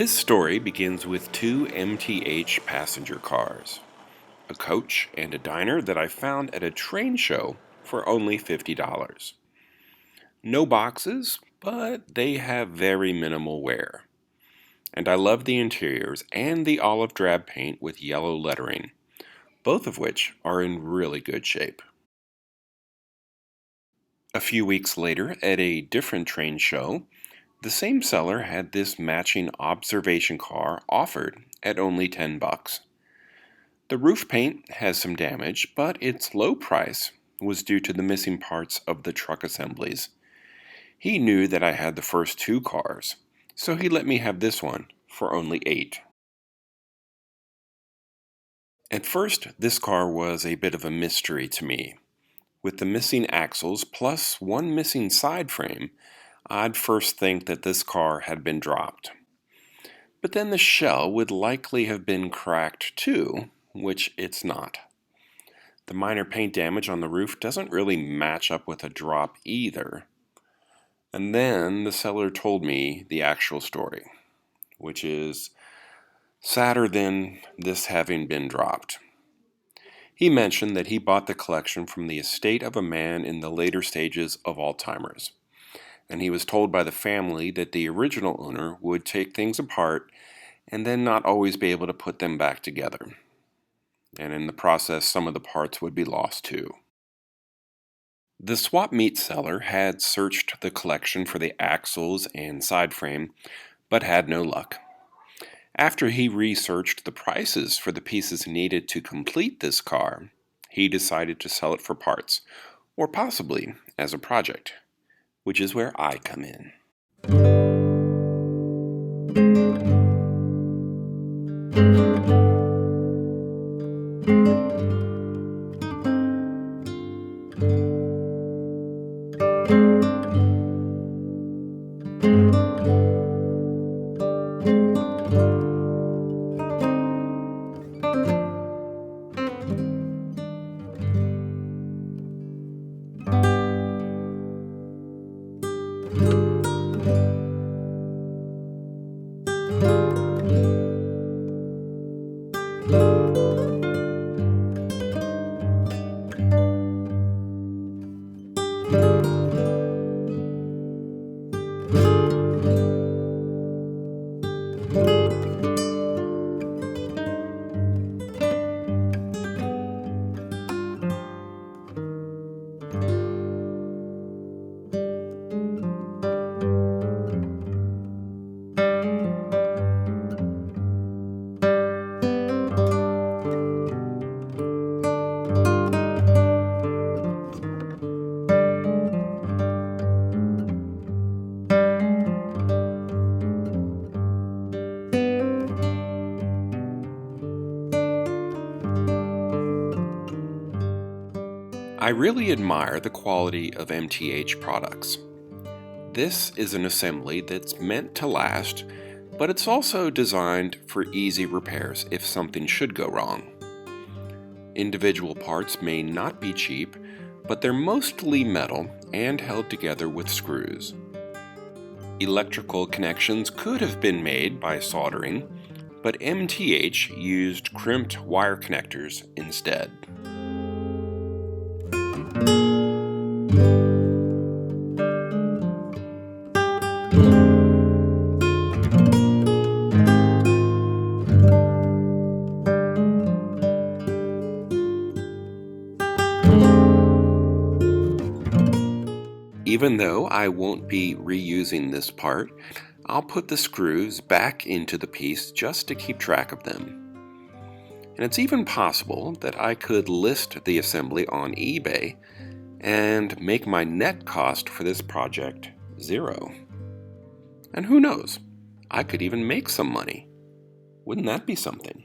This story begins with two MTH passenger cars, a coach and a diner that I found at a train show for only $50. No boxes, but they have very minimal wear. And I love the interiors and the olive drab paint with yellow lettering, both of which are in really good shape. A few weeks later, at a different train show, the same seller had this matching observation car offered at only $10. The roof paint has some damage, but its low price was due to the missing parts of the truck assemblies. He knew that I had the first two cars, so he let me have this one for only $8. At first, this car was a bit of a mystery to me. With the missing axles plus one missing side frame, I'd first think that this car had been dropped. But then the shell would likely have been cracked too, which it's not. The minor paint damage on the roof doesn't really match up with a drop either. And then the seller told me the actual story, which is sadder than this having been dropped. He mentioned that he bought the collection from the estate of a man in the later stages of Alzheimer's, and he was told by the family that the original owner would take things apart and then not always be able to put them back together. And in the process, some of the parts would be lost too. The swap meet seller had searched the collection for the axles and side frame, but had no luck. After he researched the prices for the pieces needed to complete this car, he decided to sell it for parts, or possibly as a project, which is where I come in. I really admire the quality of MTH products. This is an assembly that's meant to last, but it's also designed for easy repairs if something should go wrong. Individual parts may not be cheap, but they're mostly metal and held together with screws. Electrical connections could have been made by soldering, but MTH used crimped wire connectors instead. Even though I won't be reusing this part, I'll put the screws back into the piece just to keep track of them. And it's even possible that I could list the assembly on eBay and make my net cost for this project $0. And who knows, I could even make some money. Wouldn't that be something?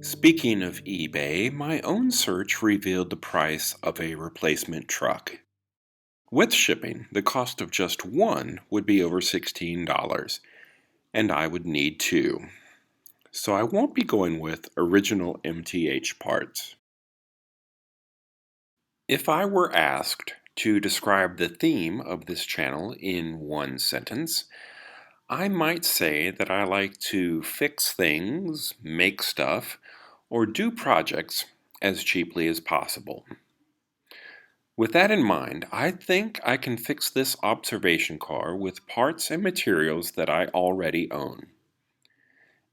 Speaking of eBay, my own search revealed the price of a replacement truck. With shipping, the cost of just one would be over $16, and I would need two. So I won't be going with original MTH parts. If I were asked to describe the theme of this channel in one sentence, I might say that I like to fix things, make stuff, or do projects as cheaply as possible. With that in mind, I think I can fix this observation car with parts and materials that I already own.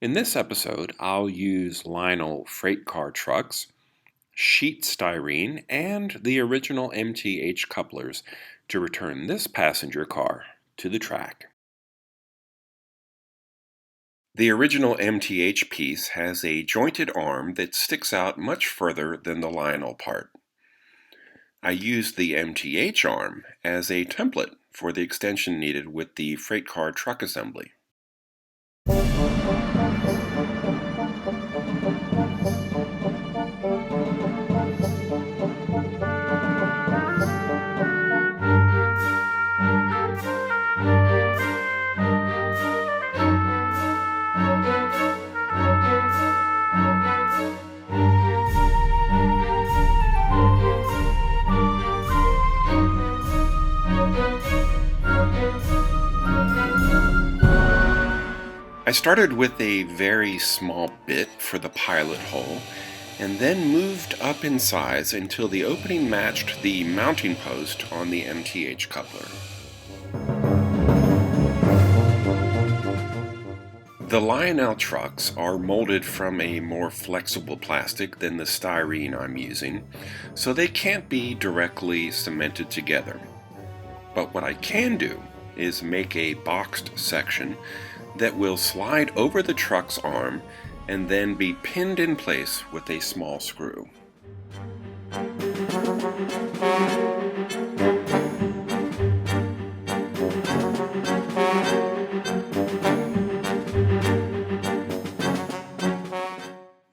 In this episode, I'll use Lionel freight car trucks, sheet styrene, and the original MTH couplers to return this passenger car to the track. The original MTH piece has a jointed arm that sticks out much further than the Lionel part. I used the MTH arm as a template for the extension needed with the freight car truck assembly. I started with a very small bit for the pilot hole and then moved up in size until the opening matched the mounting post on the MTH coupler. The Lionel trucks are molded from a more flexible plastic than the styrene I'm using, so they can't be directly cemented together. But what I can do is make a boxed section that will slide over the truck's arm and then be pinned in place with a small screw.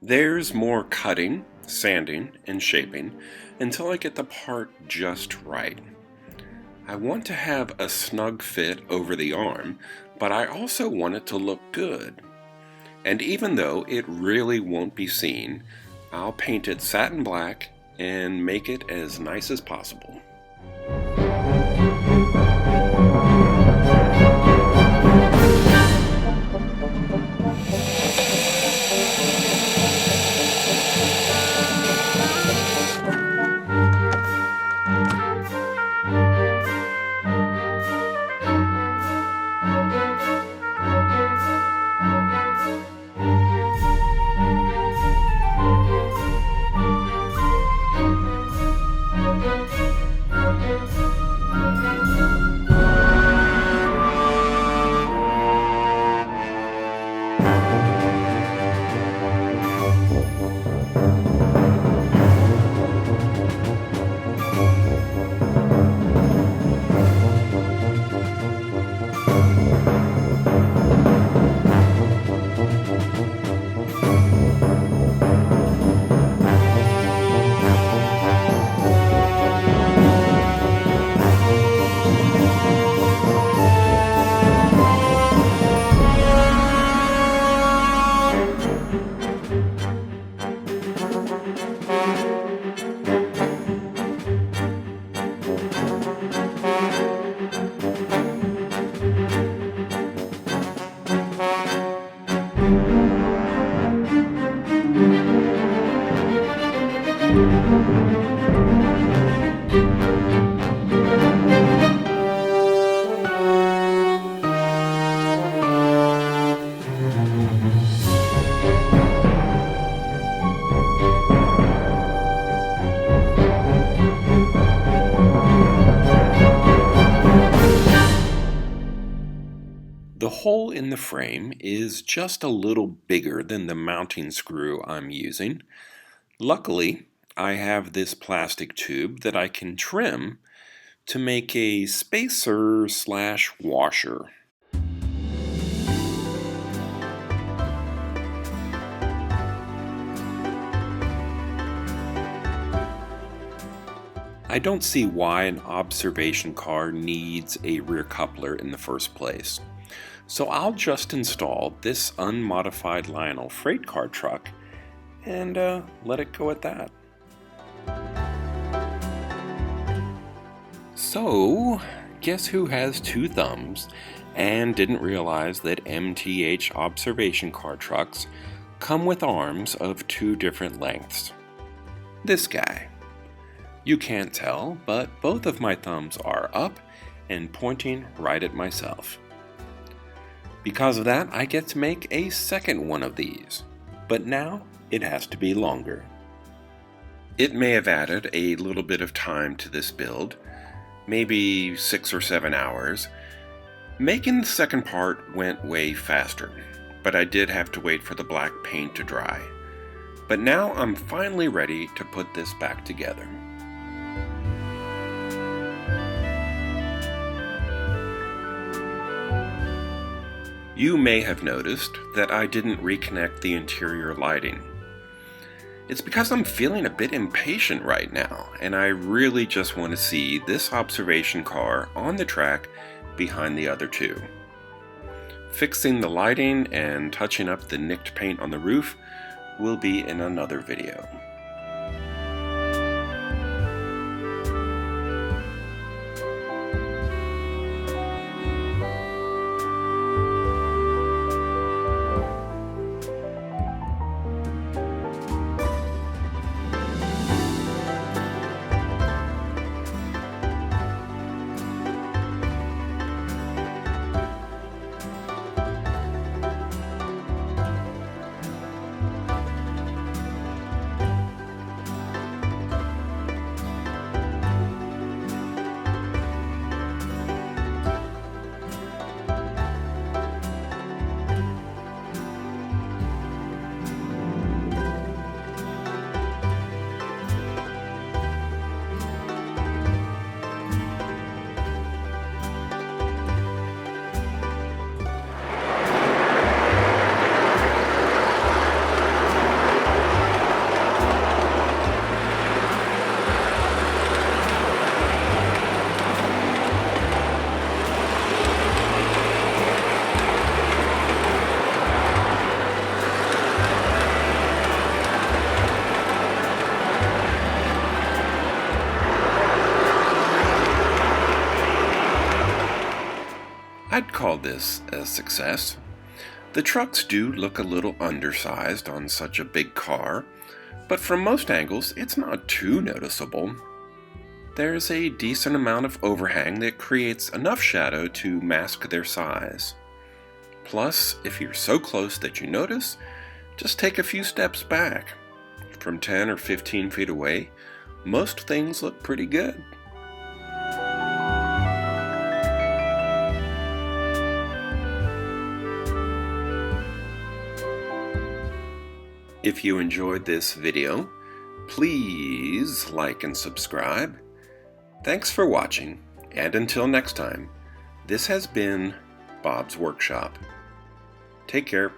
There's more cutting, sanding, and shaping until I get the part just right. I want to have a snug fit over the arm, but I also want it to look good. And even though it really won't be seen, I'll paint it satin black and make it as nice as possible. The hole in the frame is just a little bigger than the mounting screw I'm using. Luckily, I have this plastic tube that I can trim to make a spacer/washer. I don't see why an observation car needs a rear coupler in the first place. So I'll just install this unmodified Lionel freight car truck and let it go at that. So, guess who has two thumbs and didn't realize that MTH Observation Car trucks come with arms of 2 different lengths. This guy. You can't tell, but both of my thumbs are up and pointing right at myself. Because of that, I get to make a second one of these, but now it has to be longer. It may have added a little bit of time to this build, maybe 6 or 7 hours. Making the second part went way faster, but I did have to wait for the black paint to dry. But now I'm finally ready to put this back together. You may have noticed that I didn't reconnect the interior lighting. It's because I'm feeling a bit impatient right now, and I really just want to see this observation car on the track behind the other 2. Fixing the lighting and touching up the nicked paint on the roof will be in another video. I'd call this a success. The trucks do look a little undersized on such a big car, but from most angles it's not too noticeable. There's a decent amount of overhang that creates enough shadow to mask their size. Plus, if you're so close that you notice, just take a few steps back. From 10 or 15 feet away, most things look pretty good. If you enjoyed this video, please like and subscribe. Thanks for watching, and until next time, this has been Bob's Workshop. Take care.